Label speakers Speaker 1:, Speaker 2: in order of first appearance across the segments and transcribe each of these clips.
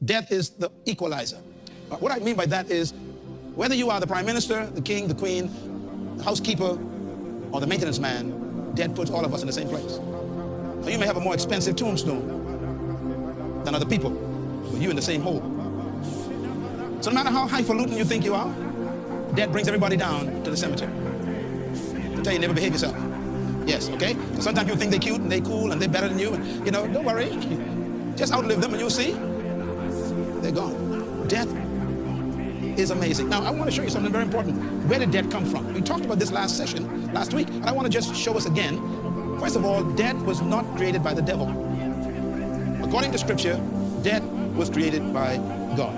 Speaker 1: Death is the equalizer. What I mean by that is, whether you are the prime minister, the king, the queen, the housekeeper, or the maintenance man, death puts all of us in the same place. So you may have a more expensive tombstone than other people, but you're in the same hole. So no matter how highfalutin you think you are, death brings everybody down to the cemetery. To tell you, never behave yourself. Yes, okay? So sometimes people think they're cute and they're cool and they're better than you, and you know, don't worry. Just outlive them and you'll see they're gone. Death is amazing. Now, I want to show you something very important. Where did death come from? We talked about this last week, and I want to just show us again. First of all, death was not created by the devil. According to Scripture, death was created by God.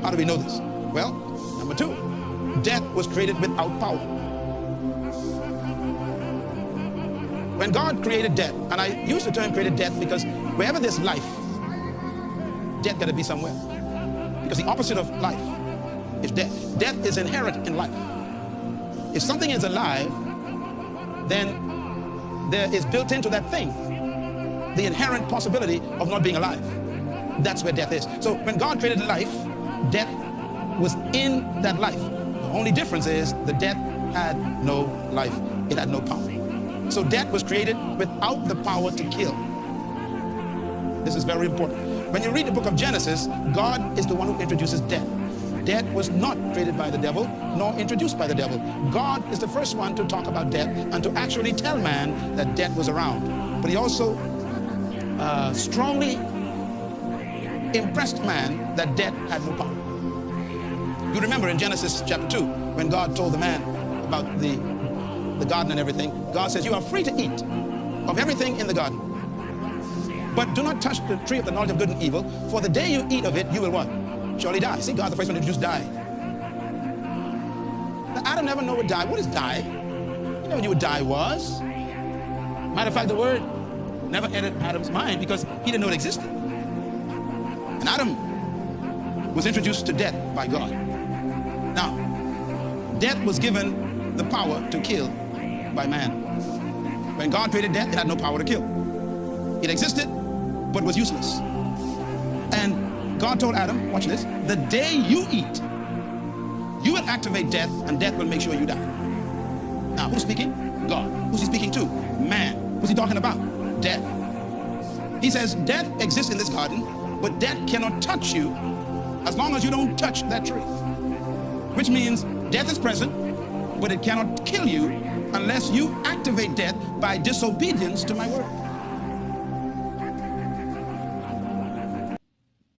Speaker 1: How do we know this? Well, number two, death was created without power. When God created death, and I use the term created death because wherever there's life, death got to be somewhere. Because the opposite of life is death. Death is inherent in life. If something is alive, then there is built into that thing the inherent possibility of not being alive. That's where death is. So when God created life, death was in that life. The only difference is the death had no life. It had no power. So death was created without the power to kill. This is very important. When you read the book of Genesis, God is the one who introduces death. Death was not created by the devil, nor introduced by the devil. God is the first one to talk about death and to actually tell man that death was around. But he also strongly impressed man that death had no power. You remember in Genesis chapter 2, when God told the man about the garden and everything, God says, you are free to eat of everything in the garden. But do not touch the tree of the knowledge of good and evil, for the day you eat of it, you will what? Surely die. See, God's the first one to introduce die. Now, Adam never knew what die. What is die? He never knew what die was. Matter of fact, the word never entered Adam's mind because he didn't know it existed. And Adam was introduced to death by God. Now, death was given the power to kill by man. When God created death, it had no power to kill. It existed, but was useless. And God told Adam, watch this, the day you eat, you will activate death, and death will make sure you die. Now, who's speaking? God. Who's he speaking to? Man. Who's he talking about? Death. He says death exists in this garden, but death cannot touch you as long as you don't touch that tree. Which means death is present, but it cannot kill you unless you activate death by disobedience to my word.